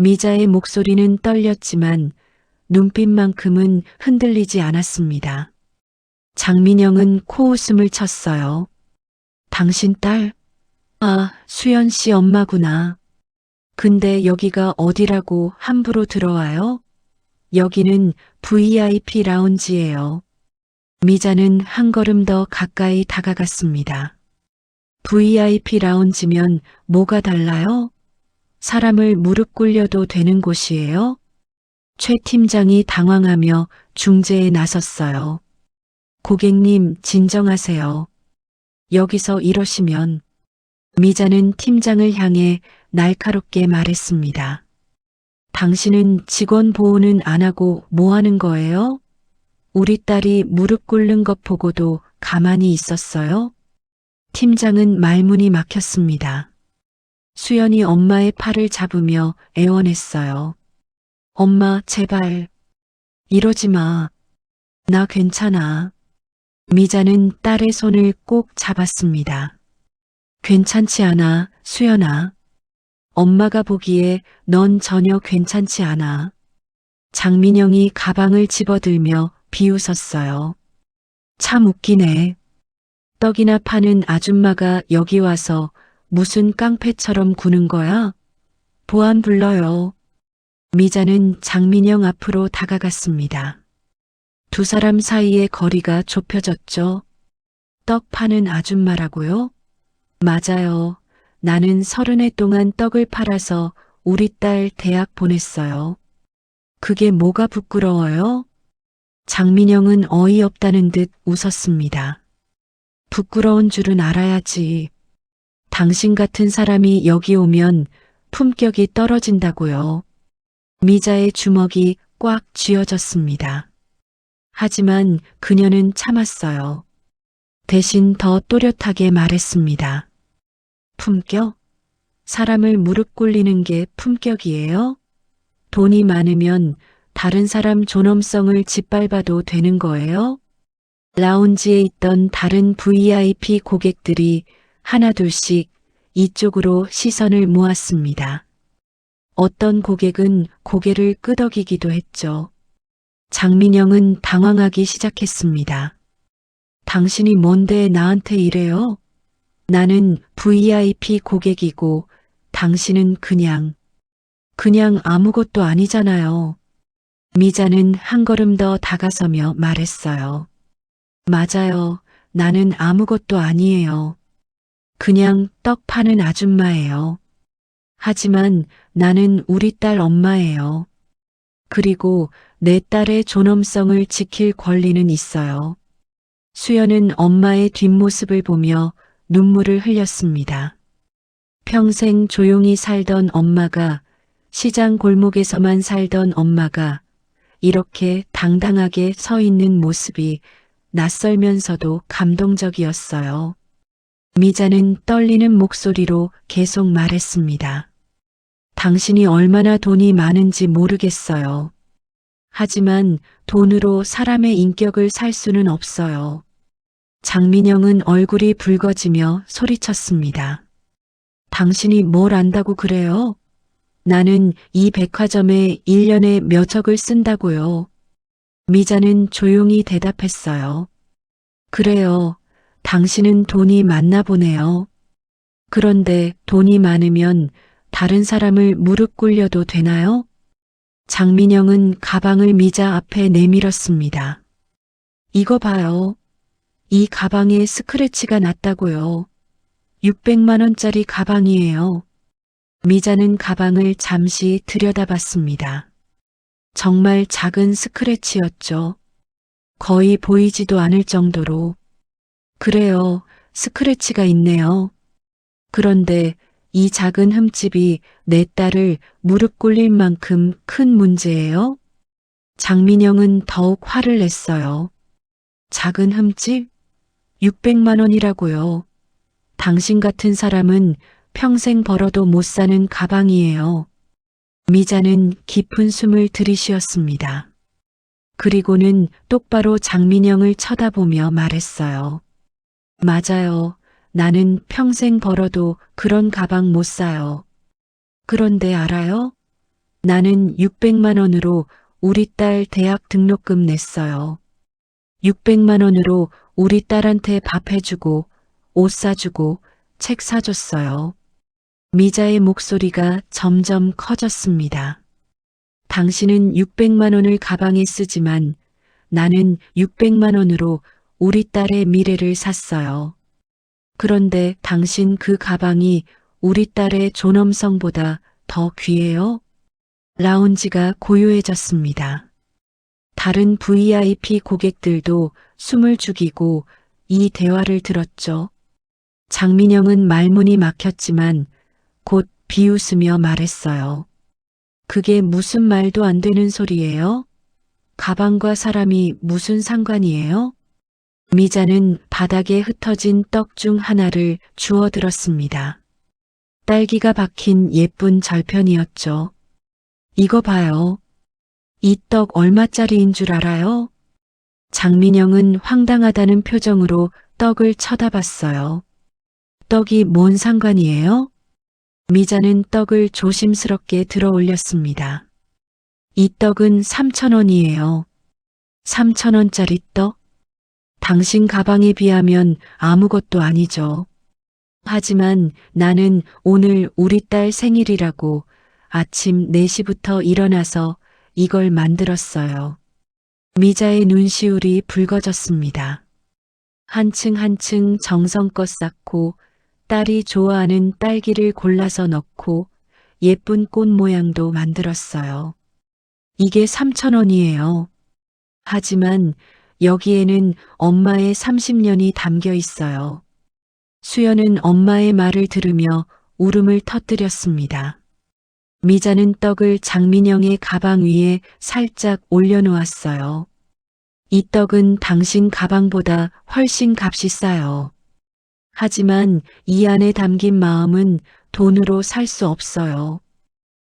미자의 목소리는 떨렸지만 눈빛만큼은 흔들리지 않았습니다. 장민영은 코웃음을 쳤어요. 당신 딸? 아, 수연 씨 엄마구나. 근데 여기가 어디라고 함부로 들어와요? 여기는 VIP 라운지예요. 미자는 한 걸음 더 가까이 다가갔습니다. VIP 라운지면 뭐가 달라요? 사람을 무릎 꿇려도 되는 곳이에요? 최 팀장이 당황하며 중재에 나섰어요. 고객님, 진정하세요. 여기서 이러시면. 미자는 팀장을 향해 날카롭게 말했습니다. 당신은 직원 보호는 안 하고 뭐 하는 거예요? 우리 딸이 무릎 꿇는 것 보고도 가만히 있었어요? 팀장은 말문이 막혔습니다. 수연이 엄마의 팔을 잡으며 애원했어요. 엄마, 제발. 이러지 마. 나 괜찮아. 미자는 딸의 손을 꼭 잡았습니다. 괜찮지 않아, 수연아. 엄마가 보기에 넌 전혀 괜찮지 않아. 장민영이 가방을 집어들며 비웃었어요. 참 웃기네. 떡이나 파는 아줌마가 여기 와서 무슨 깡패처럼 구는 거야? 보안 불러요. 미자는 장민영 앞으로 다가갔습니다. 두 사람 사이의 거리가 좁혀졌죠. 떡 파는 아줌마라고요? 맞아요. 나는 30해 동안 떡을 팔아서 우리 딸 대학 보냈어요. 그게 뭐가 부끄러워요? 장민영은 어이없다는 듯 웃었습니다. 부끄러운 줄은 알아야지. 당신 같은 사람이 여기 오면 품격이 떨어진다고요. 미자의 주먹이 꽉 쥐어졌습니다. 하지만 그녀는 참았어요. 대신 더 또렷하게 말했습니다. 품격? 사람을 무릎 꿇리는 게 품격이에요? 돈이 많으면 다른 사람 존엄성을 짓밟아도 되는 거예요? 라운지에 있던 다른 VIP 고객들이 하나둘씩 이쪽으로 시선을 모았습니다. 어떤 고객은 고개를 끄덕이기도 했죠. 장민영은 당황하기 시작했습니다. 당신이 뭔데 나한테 이래요? 나는 VIP 고객이고 당신은 그냥 아무것도 아니잖아요. 미자는 한 걸음 더 다가서며 말했어요. 맞아요. 나는 아무것도 아니에요. 그냥 떡 파는 아줌마예요. 하지만 나는 우리 딸 엄마예요. 그리고 내 딸의 존엄성을 지킬 권리는 있어요. 수연은 엄마의 뒷모습을 보며 눈물을 흘렸습니다. 평생 조용히 살던 엄마가, 시장 골목에서만 살던 엄마가 이렇게 당당하게 서 있는 모습이 낯설면서도 감동적이었어요. 미자는 떨리는 목소리로 계속 말했습니다. 당신이 얼마나 돈이 많은지 모르겠어요. 하지만 돈으로 사람의 인격을 살 수는 없어요. 장민영은 얼굴이 붉어지며 소리쳤습니다. 당신이 뭘 안다고 그래요? 나는 이 백화점에 1년에 몇 억을 쓴다고요. 미자는 조용히 대답했어요. 그래요. 당신은 돈이 많나 보네요. 그런데 돈이 많으면 다른 사람을 무릎 꿇려도 되나요? 장민영은 가방을 미자 앞에 내밀었습니다. 이거 봐요. 이 가방에 스크래치가 났다고요. 600만 원짜리 가방이에요. 미자는 가방을 잠시 들여다봤습니다. 정말 작은 스크래치였죠. 거의 보이지도 않을 정도로. 그래요, 스크래치가 있네요. 그런데 이 작은 흠집이 내 딸을 무릎 꿇릴 만큼 큰 문제예요? 장민영은 더욱 화를 냈어요. 작은 흠집? 600만 원이라고요. 당신 같은 사람은 평생 벌어도 못 사는 가방이에요. 미자는 깊은 숨을 들이쉬었습니다. 그리고는 똑바로 장민영을 쳐다보며 말했어요. 맞아요. 나는 평생 벌어도 그런 가방 못 사요. 그런데 알아요? 나는 600만 원으로 우리 딸 대학 등록금 냈어요. 600만 원으로 우리 딸한테 밥 해주고 옷 사주고 책 사줬어요. 미자의 목소리가 점점 커졌습니다. 당신은 600만 원을 가방에 쓰지만 나는 600만 원으로 우리 딸의 미래를 샀어요. 그런데 당신 그 가방이 우리 딸의 존엄성보다 더 귀해요? 라운지가 고요해졌습니다. 다른 VIP 고객들도 숨을 죽이고 이 대화를 들었죠. 장민영은 말문이 막혔지만 곧 비웃으며 말했어요. 그게 무슨 말도 안 되는 소리예요? 가방과 사람이 무슨 상관이에요? 미자는 바닥에 흩어진 떡 중 하나를 주워 들었습니다. 딸기가 박힌 예쁜 절편이었죠. 이거 봐요. 이 떡 얼마짜리인 줄 알아요? 장민영은 황당하다는 표정으로 떡을 쳐다봤어요. 떡이 뭔 상관이에요? 미자는 떡을 조심스럽게 들어 올렸습니다. 이 떡은 3,000원이에요. 3,000원짜리 떡? 당신 가방에 비하면 아무것도 아니죠. 하지만 나는 오늘 우리 딸 생일이라고 아침 4시부터 일어나서 이걸 만들었어요. 미자의 눈시울이 붉어졌습니다. 한층 한층 정성껏 쌓고 딸이 좋아하는 딸기를 골라서 넣고 예쁜 꽃 모양도 만들었어요. 이게 3,000원이에요. 하지만 여기에는 엄마의 30년이 담겨 있어요. 수연은 엄마의 말을 들으며 울음을 터뜨렸습니다. 미자는 떡을 장민영의 가방 위에 살짝 올려놓았어요. 이 떡은 당신 가방보다 훨씬 값이 싸요. 하지만 이 안에 담긴 마음은 돈으로 살 수 없어요.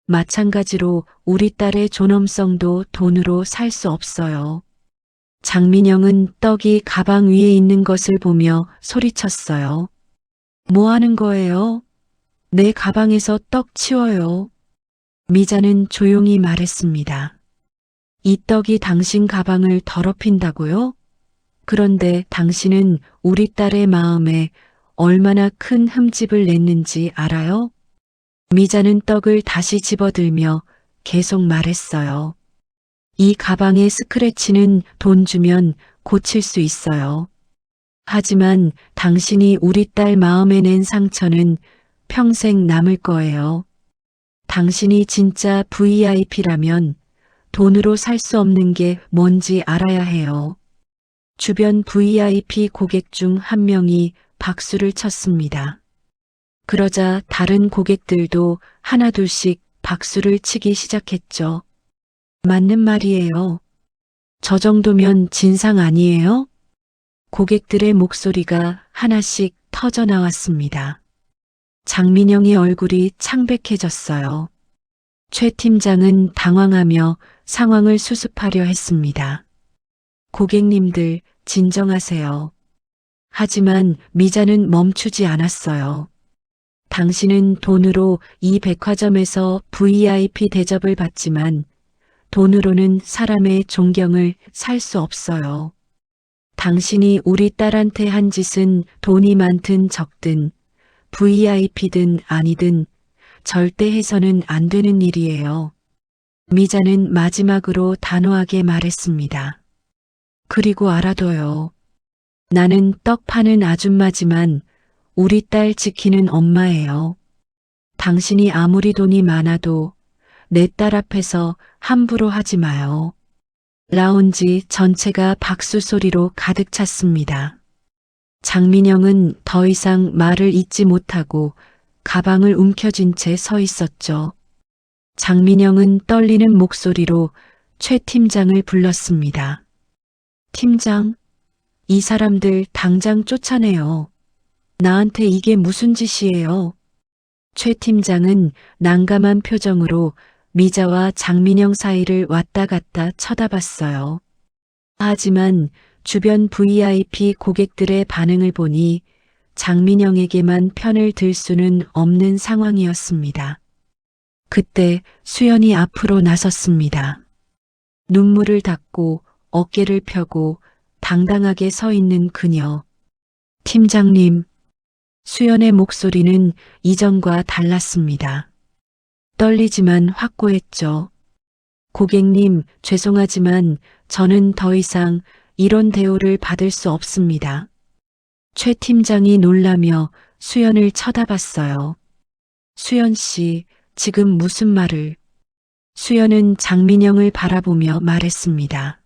마찬가지로 우리 딸의 존엄성도 돈으로 살 수 없어요. 장민영은 떡이 가방 위에 있는 것을 보며 소리쳤어요. 뭐 하는 거예요? 내 가방에서 떡 치워요. 미자는 조용히 말했습니다. 이 떡이 당신 가방을 더럽힌다고요? 그런데 당신은 우리 딸의 마음에 얼마나 큰 흠집을 냈는지 알아요? 미자는 떡을 다시 집어들며 계속 말했어요. 이 가방의 스크래치는 돈 주면 고칠 수 있어요. 하지만 당신이 우리 딸 마음에 낸 상처는 평생 남을 거예요. 당신이 진짜 VIP라면 돈으로 살 수 없는 게 뭔지 알아야 해요. 주변 VIP 고객 중 한 명이 박수를 쳤습니다. 그러자 다른 고객들도 하나둘씩 박수를 치기 시작했죠. 맞는 말이에요. 저 정도면 진상 아니에요? 고객들의 목소리가 하나씩 터져 나왔습니다. 장민영의 얼굴이 창백해졌어요. 최 팀장은 당황하며 상황을 수습하려 했습니다. 고객님들 진정하세요. 하지만 미자는 멈추지 않았어요. 당신은 돈으로 이 백화점에서 VIP 대접을 받지만 돈으로는 사람의 존경을 살 수 없어요. 당신이 우리 딸한테 한 짓은 돈이 많든 적든 VIP든 아니든 절대 해서는 안 되는 일이에요. 미자는 마지막으로 단호하게 말했습니다. 그리고 알아둬요. 나는 떡 파는 아줌마지만 우리 딸 지키는 엄마예요. 당신이 아무리 돈이 많아도 내 딸 앞에서 함부로 하지 마요. 라운지 전체가 박수 소리로 가득 찼습니다. 장민영은 더 이상 말을 잇지 못하고 가방을 움켜쥔 채 서 있었죠. 장민영은 떨리는 목소리로 최 팀장을 불렀습니다. 팀장, 이 사람들 당장 쫓아내요. 나한테 이게 무슨 짓이에요? 최 팀장은 난감한 표정으로 미자와 장민영 사이를 왔다 갔다 쳐다봤어요. 하지만 주변 VIP 고객들의 반응을 보니 장민영에게만 편을 들 수는 없는 상황이었습니다. 그때 수연이 앞으로 나섰습니다. 눈물을 닦고 어깨를 펴고 당당하게 서 있는 그녀. 팀장님, 수연의 목소리는 이전과 달랐습니다. 떨리지만 확고했죠. 고객님, 죄송하지만 저는 더 이상 이런 대우를 받을 수 없습니다. 최 팀장이 놀라며 수연을 쳐다봤어요. 수연 씨, 지금 무슨 말을? 수연은 장민영을 바라보며 말했습니다.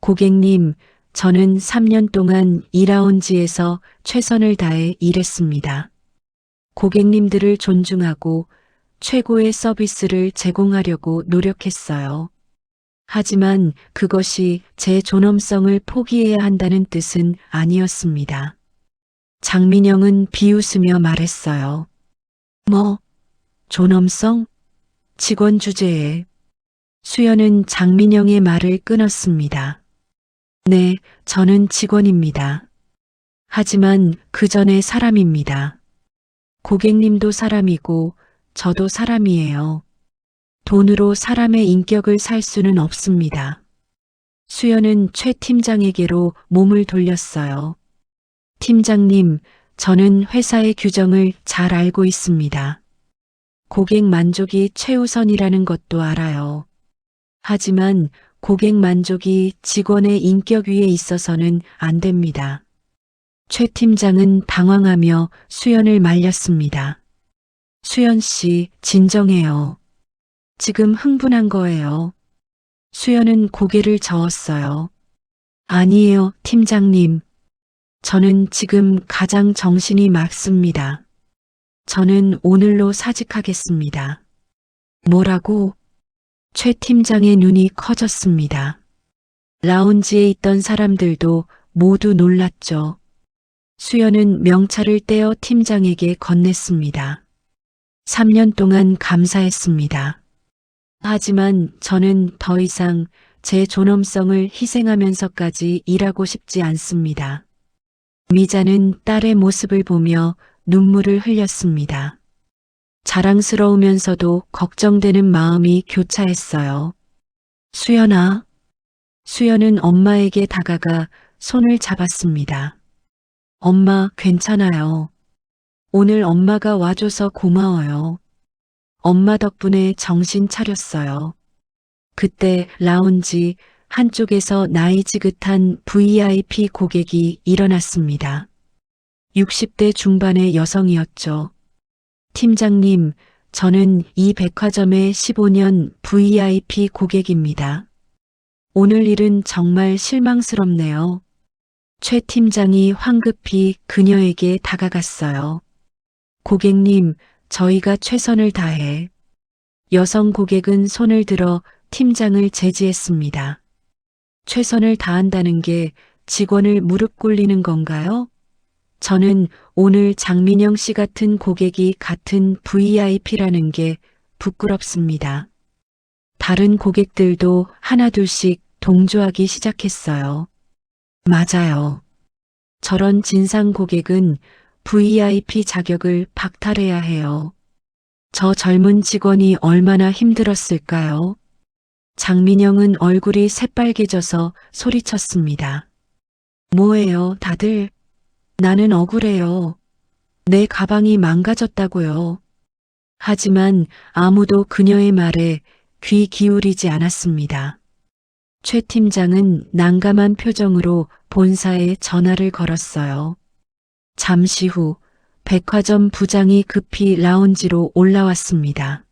고객님, 저는 3년 동안 이라운지에서 최선을 다해 일했습니다. 고객님들을 존중하고 최고의 서비스를 제공하려고 노력했어요. 하지만 그것이 제 존엄성을 포기해야 한다는 뜻은 아니었습니다. 장민영은 비웃으며 말했어요. 뭐, 존엄성? 직원 주제에. 수연은 장민영의 말을 끊었습니다. 네, 저는 직원입니다. 하지만 그 전에 사람입니다. 고객님도 사람이고 저도 사람이에요. 돈으로 사람의 인격을 살 수는 없습니다. 수연은 최 팀장에게로 몸을 돌렸어요. 팀장님, 저는 회사의 규정을 잘 알고 있습니다. 고객 만족이 최우선이라는 것도 알아요. 하지만 고객 만족이 직원의 인격 위에 있어서는 안 됩니다. 최 팀장은 당황하며 수연을 말렸습니다. 수연 씨, 진정해요. 지금 흥분한 거예요. 수연은 고개를 저었어요. 아니에요, 팀장님. 저는 지금 가장 정신이 맑습니다. 저는 오늘로 사직하겠습니다. 뭐라고? 최 팀장의 눈이 커졌습니다. 라운지에 있던 사람들도 모두 놀랐죠. 수연은 명찰을 떼어 팀장에게 건넸습니다. 3년 동안 감사했습니다. 하지만 저는 더 이상 제 존엄성을 희생하면서까지 일하고 싶지 않습니다. 미자는 딸의 모습을 보며 눈물을 흘렸습니다. 자랑스러우면서도 걱정되는 마음이 교차했어요. 수연아. 수연은 엄마에게 다가가 손을 잡았습니다. 엄마, 괜찮아요. 오늘 엄마가 와줘서 고마워요. 엄마 덕분에 정신 차렸어요. 그때 라운지 한쪽에서 나이 지긋한 VIP 고객이 일어났습니다. 60대 중반의 여성이었죠. 팀장님, 저는 이 백화점의 15년 VIP 고객입니다. 오늘 일은 정말 실망스럽네요. 최 팀장이 황급히 그녀에게 다가갔어요. 고객님, 저희가 최선을 다해. 여성 고객은 손을 들어 팀장을 제지했습니다. 최선을 다한다는 게 직원을 무릎 꿇리는 건가요? 저는 오늘 장민영 씨 같은 고객이 같은 VIP라는 게 부끄럽습니다. 다른 고객들도 하나둘씩 동조하기 시작했어요. 맞아요. 저런 진상 고객은 VIP 자격을 박탈해야 해요. 저 젊은 직원이 얼마나 힘들었을까요? 장민영은 얼굴이 새빨개져서 소리쳤습니다. 뭐예요, 다들? 나는 억울해요. 내 가방이 망가졌다고요. 하지만 아무도 그녀의 말에 귀 기울이지 않았습니다. 최 팀장은 난감한 표정으로 본사에 전화를 걸었어요. 잠시 후 백화점 부장이 급히 라운지로 올라왔습니다.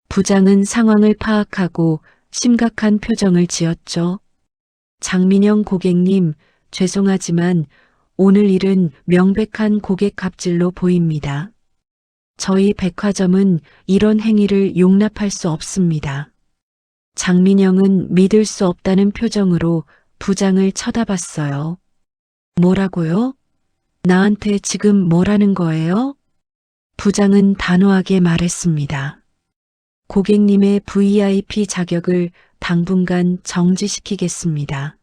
부장은 상황을 파악하고 심각한 표정을 지었죠. 장민영 고객님, 죄송하지만 오늘 일은 명백한 고객 갑질로 보입니다. 저희 백화점은 이런 행위를 용납할 수 없습니다. 장민영은 믿을 수 없다는 표정으로 부장을 쳐다봤어요. 뭐라고요? 나한테 지금 뭐라는 거예요? 부장은 단호하게 말했습니다. 고객님의 VIP 자격을 당분간 정지시키겠습니다.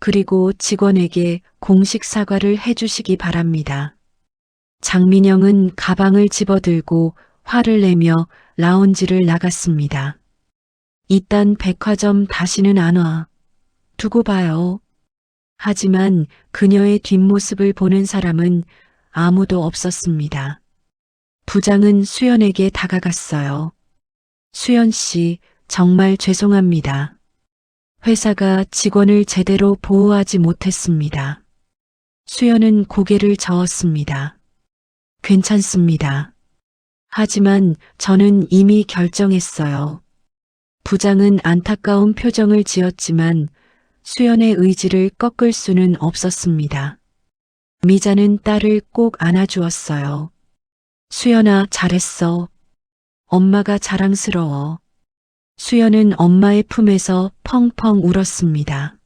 그리고 직원에게 공식 사과를 해주시기 바랍니다. 장민영은 가방을 집어들고 화를 내며 라운지를 나갔습니다. 이딴 백화점 다시는 안 와. 두고 봐요. 하지만 그녀의 뒷모습을 보는 사람은 아무도 없었습니다. 부장은 수연에게 다가갔어요. 수연 씨, 정말 죄송합니다. 회사가 직원을 제대로 보호하지 못했습니다. 수연은 고개를 저었습니다. 괜찮습니다. 하지만 저는 이미 결정했어요. 부장은 안타까운 표정을 지었지만 수연의 의지를 꺾을 수는 없었습니다. 미자는 딸을 꼭 안아주었어요. 수연아, 잘했어. 엄마가 자랑스러워. 수연은 엄마의 품에서 펑펑 울었습니다.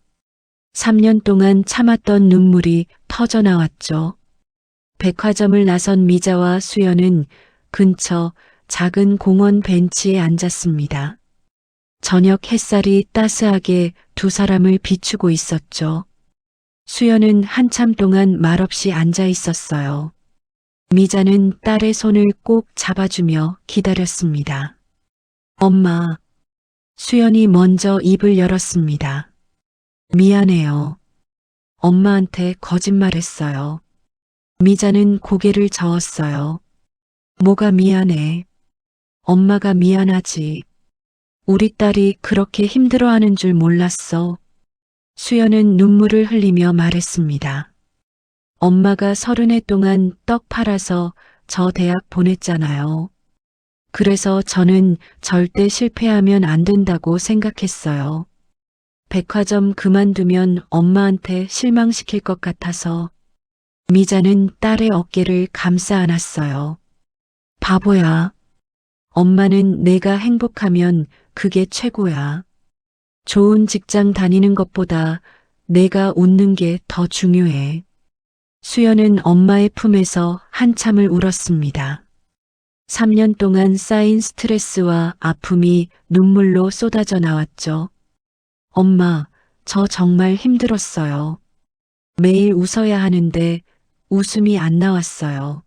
3년 동안 참았던 눈물이 터져나왔죠. 백화점을 나선 미자와 수연은 근처 작은 공원 벤치에 앉았습니다. 저녁 햇살이 따스하게 두 사람을 비추고 있었죠. 수연은 한참 동안 말없이 앉아 있었어요. 미자는 딸의 손을 꼭 잡아주며 기다렸습니다. 엄마. 수연이 먼저 입을 열었습니다. 미안해요. 엄마한테 거짓말했어요. 미자는 고개를 저었어요. 뭐가 미안해. 엄마가 미안하지. 우리 딸이 그렇게 힘들어하는 줄 몰랐어. 수연은 눈물을 흘리며 말했습니다. 엄마가 30해 동안 떡 팔아서 저 대학 보냈잖아요. 그래서 저는 절대 실패하면 안 된다고 생각했어요. 백화점 그만두면 엄마한테 실망시킬 것 같아서. 미자는 딸의 어깨를 감싸 안았어요. 바보야. 엄마는 내가 행복하면 그게 최고야. 좋은 직장 다니는 것보다 내가 웃는 게 더 중요해. 수연은 엄마의 품에서 한참을 울었습니다. 3년 동안 쌓인 스트레스와 아픔이 눈물로 쏟아져 나왔죠. 엄마, 저 정말 힘들었어요. 매일 웃어야 하는데 웃음이 안 나왔어요.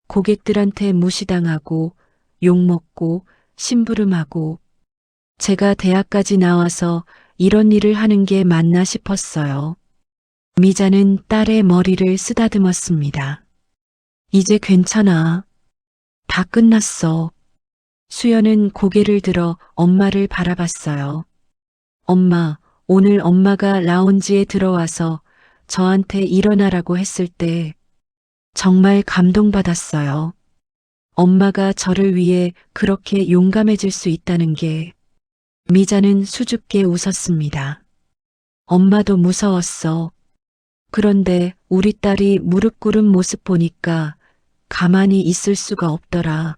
고객들한테 무시당하고 욕먹고 심부름하고 제가 대학까지 나와서 이런 일을 하는 게 맞나 싶었어요. 미자는 딸의 머리를 쓰다듬었습니다. 이제 괜찮아. 다 끝났어. 수연은 고개를 들어 엄마를 바라봤어요. 엄마, 오늘 엄마가 라운지에 들어와서 저한테 일어나라고 했을 때 정말 감동받았어요. 엄마가 저를 위해 그렇게 용감해질 수 있다는 게. 미자는 수줍게 웃었습니다. 엄마도 무서웠어. 그런데 우리 딸이 무릎 꿇은 모습 보니까 가만히 있을 수가 없더라.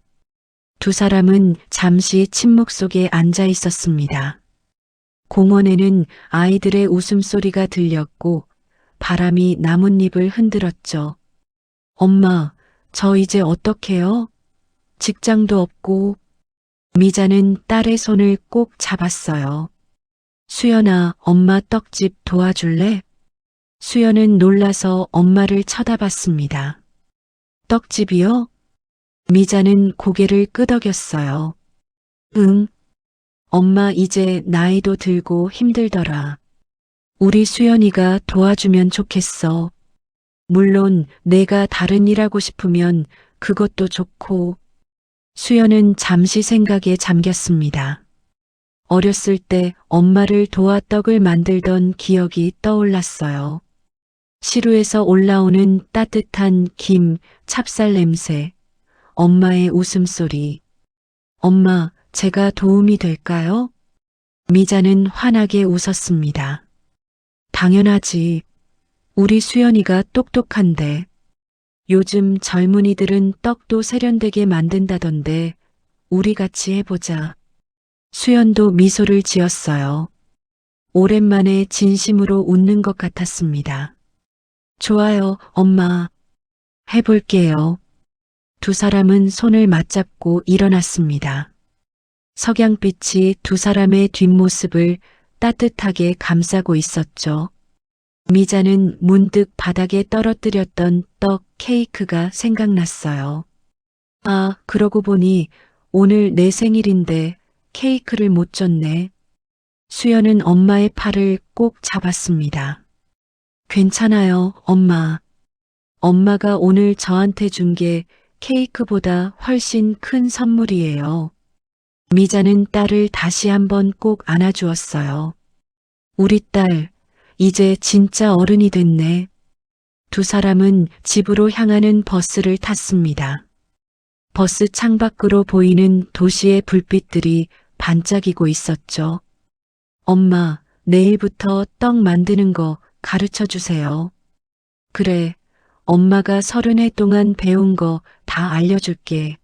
두 사람은 잠시 침묵 속에 앉아 있었습니다. 공원에는 아이들의 웃음소리가 들렸고 바람이 나뭇잎을 흔들었죠. 엄마, 저 이제 어떡해요? 직장도 없고. 미자는 딸의 손을 꼭 잡았어요. 수연아, 엄마 떡집 도와줄래? 수연은 놀라서 엄마를 쳐다봤습니다. 떡집이요? 미자는 고개를 끄덕였어요. 응. 엄마 이제 나이도 들고 힘들더라. 우리 수연이가 도와주면 좋겠어. 물론 내가 다른 일 하고 싶으면 그것도 좋고. 수연은 잠시 생각에 잠겼습니다. 어렸을 때 엄마를 도와 떡을 만들던 기억이 떠올랐어요. 시루에서 올라오는 따뜻한 김, 찹쌀 냄새, 엄마의 웃음소리. 엄마, 제가 도움이 될까요? 미자는 환하게 웃었습니다. 당연하지. 우리 수연이가 똑똑한데. 요즘 젊은이들은 떡도 세련되게 만든다던데 우리 같이 해보자. 수연도 미소를 지었어요. 오랜만에 진심으로 웃는 것 같았습니다. 좋아요, 엄마. 해볼게요. 두 사람은 손을 맞잡고 일어났습니다. 석양빛이 두 사람의 뒷모습을 따뜻하게 감싸고 있었죠. 미자는 문득 바닥에 떨어뜨렸던 떡 케이크가 생각났어요. 아, 그러고 보니 오늘 내 생일인데 케이크를 못 줬네. 수연은 엄마의 팔을 꼭 잡았습니다. 괜찮아요, 엄마. 엄마가 오늘 저한테 준 게 케이크보다 훨씬 큰 선물이에요. 미자는 딸을 다시 한번 꼭 안아주었어요. 우리 딸, 이제 진짜 어른이 됐네. 두 사람은 집으로 향하는 버스를 탔습니다. 버스 창밖으로 보이는 도시의 불빛들이 반짝이고 있었죠. 엄마, 내일부터 떡 만드는 거 가르쳐 주세요. 그래, 엄마가 30해 동안 배운 거 다 알려줄게.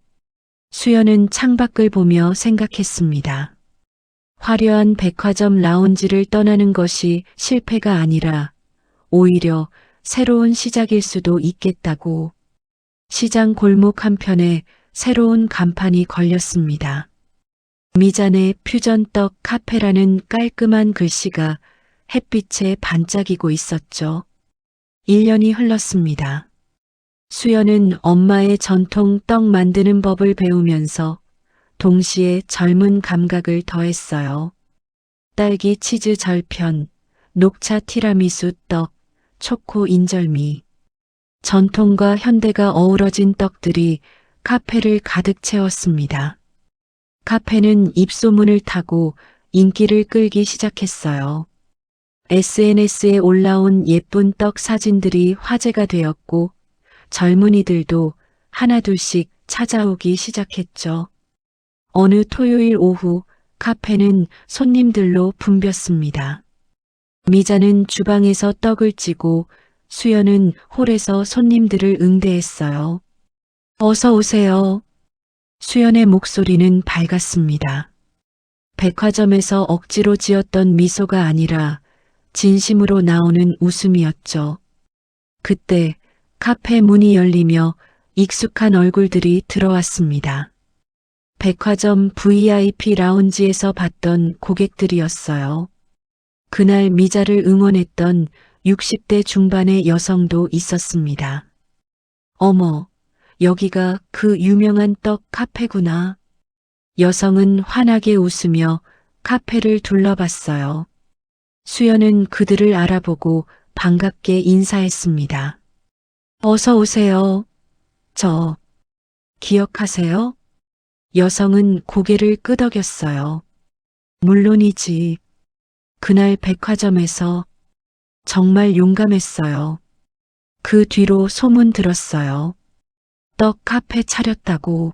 수연은 창밖을 보며 생각했습니다. 화려한 백화점 라운지를 떠나는 것이 실패가 아니라 오히려 새로운 시작일 수도 있겠다고. 시장 골목 한편에 새로운 간판이 걸렸습니다. 미잔의 퓨전떡 카페라는 깔끔한 글씨가 햇빛에 반짝이고 있었죠. 1년이 흘렀습니다. 수연은 엄마의 전통 떡 만드는 법을 배우면서 동시에 젊은 감각을 더했어요. 딸기 치즈 절편, 녹차 티라미수 떡, 초코 인절미. 전통과 현대가 어우러진 떡들이 카페를 가득 채웠습니다. 카페는 입소문을 타고 인기를 끌기 시작했어요. SNS에 올라온 예쁜 떡 사진들이 화제가 되었고 젊은이들도 하나둘씩 찾아오기 시작했죠. 어느 토요일 오후 카페는 손님들로 붐볐습니다. 미자는 주방에서 떡을 찌고 수연은 홀에서 손님들을 응대했어요. 어서 오세요. 수연의 목소리는 밝았습니다. 백화점에서 억지로 지었던 미소가 아니라 진심으로 나오는 웃음이었죠. 그때 카페 문이 열리며 익숙한 얼굴들이 들어왔습니다. 백화점 VIP 라운지에서 봤던 고객들이었어요. 그날 미자를 응원했던 60대 중반의 여성도 있었습니다. 어머, 여기가 그 유명한 떡 카페구나. 여성은 환하게 웃으며 카페를 둘러봤어요. 수연은 그들을 알아보고 반갑게 인사했습니다. 어서 오세요. 저, 기억하세요? 여성은 고개를 끄덕였어요. 물론이지. 그날 백화점에서 정말 용감했어요. 그 뒤로 소문 들었어요. 떡 카페 차렸다고.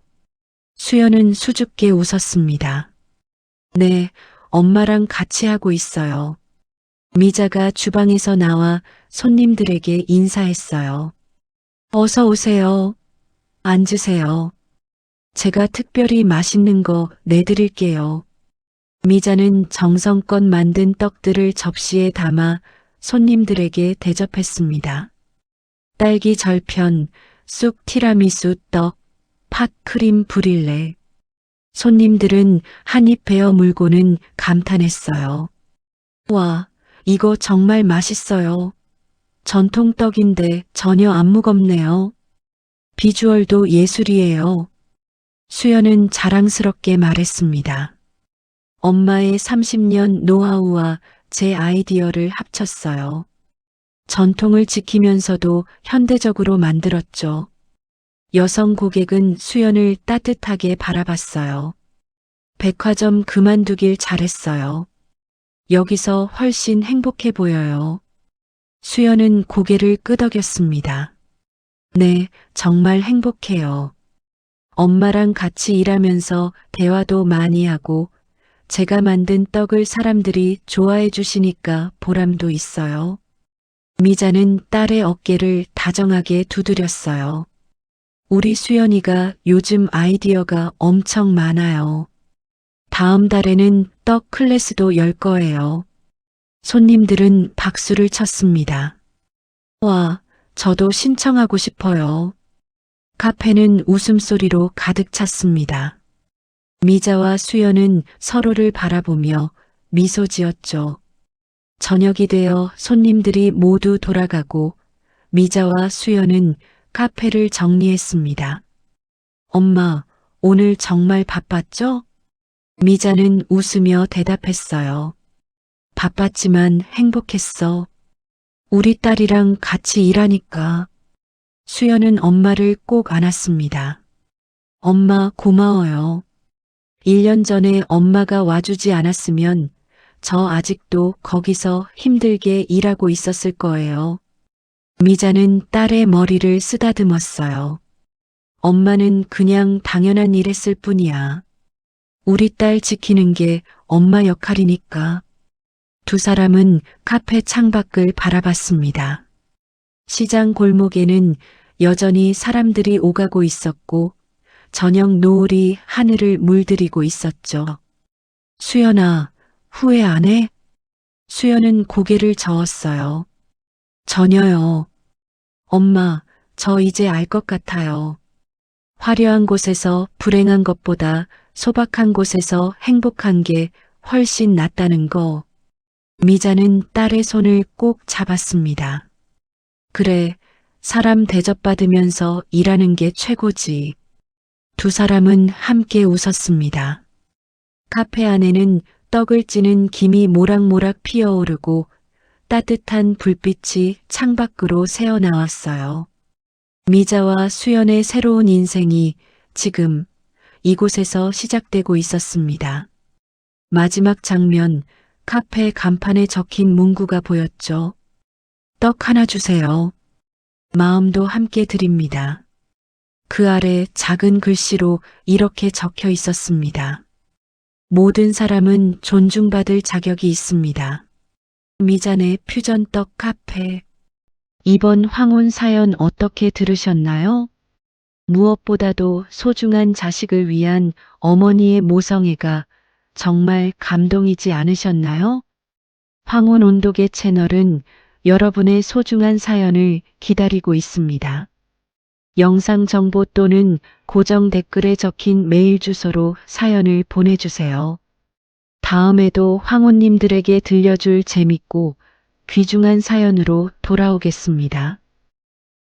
수연은 수줍게 웃었습니다. 네, 엄마랑 같이 하고 있어요. 미자가 주방에서 나와 손님들에게 인사했어요. 어서 오세요. 앉으세요. 제가 특별히 맛있는 거 내드릴게요. 미자는 정성껏 만든 떡들을 접시에 담아 손님들에게 대접했습니다. 딸기 절편, 쑥 티라미수 떡, 팥 크림 브릴레. 손님들은 한입 베어 물고는 감탄했어요. 와, 이거 정말 맛있어요. 전통 떡인데 전혀 안 무겁네요. 비주얼도 예술이에요. 수연은 자랑스럽게 말했습니다. 엄마의 30년 노하우와 제 아이디어를 합쳤어요. 전통을 지키면서도 현대적으로 만들었죠. 여성 고객은 수연을 따뜻하게 바라봤어요. 백화점 그만두길 잘했어요. 여기서 훨씬 행복해 보여요. 수연은 고개를 끄덕였습니다. 네, 정말 행복해요. 엄마랑 같이 일하면서 대화도 많이 하고 제가 만든 떡을 사람들이 좋아해 주시니까 보람도 있어요. 미자는 딸의 어깨를 다정하게 두드렸어요. 우리 수연이가 요즘 아이디어가 엄청 많아요. 다음 달에는 떡 클래스도 열 거예요. 손님들은 박수를 쳤습니다. 와, 저도 신청하고 싶어요. 카페는 웃음소리로 가득 찼습니다. 미자와 수연은 서로를 바라보며 미소 지었죠. 저녁이 되어 손님들이 모두 돌아가고 미자와 수연은 카페를 정리했습니다. 엄마, 오늘 정말 바빴죠? 미자는 웃으며 대답했어요. 바빴지만 행복했어. 우리 딸이랑 같이 일하니까. 수연은 엄마를 꼭 안았습니다. 엄마 고마워요. 1년 전에 엄마가 와주지 않았으면 저 아직도 거기서 힘들게 일하고 있었을 거예요. 미자는 딸의 머리를 쓰다듬었어요. 엄마는 그냥 당연한 일 했을 뿐이야. 우리 딸 지키는 게 엄마 역할이니까. 두 사람은 카페 창밖을 바라봤습니다. 시장 골목에는 여전히 사람들이 오가고 있었고 저녁 노을이 하늘을 물들이고 있었죠. 수연아, 후회 안 해? 수연은 고개를 저었어요. 전혀요. 엄마, 저 이제 알 것 같아요. 화려한 곳에서 불행한 것보다 소박한 곳에서 행복한 게 훨씬 낫다는 거. 미자는 딸의 손을 꼭 잡았습니다. 그래, 사람 대접받으면서 일하는 게 최고지. 두 사람은 함께 웃었습니다. 카페 안에는 떡을 찌는 김이 모락모락 피어오르고 따뜻한 불빛이 창밖으로 새어나왔어요. 미자와 수연의 새로운 인생이 지금 이곳에서 시작되고 있었습니다. 마지막 장면, 카페 간판에 적힌 문구가 보였죠. 떡 하나 주세요. 마음도 함께 드립니다. 그 아래 작은 글씨로 이렇게 적혀 있었습니다. 모든 사람은 존중받을 자격이 있습니다. 미잔의 퓨전떡 카페. 이번 황혼 사연 어떻게 들으셨나요? 무엇보다도 소중한 자식을 위한 어머니의 모성애가 정말 감동이지 않으셨나요? 황혼 온도계 채널은 여러분의 소중한 사연을 기다리고 있습니다. 영상 정보 또는 고정 댓글에 적힌 메일 주소로 사연을 보내주세요. 다음에도 황혼님들에게 들려줄 재밌고 귀중한 사연으로 돌아오겠습니다.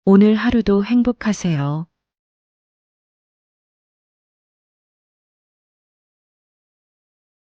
오늘 하루도 행복하세요.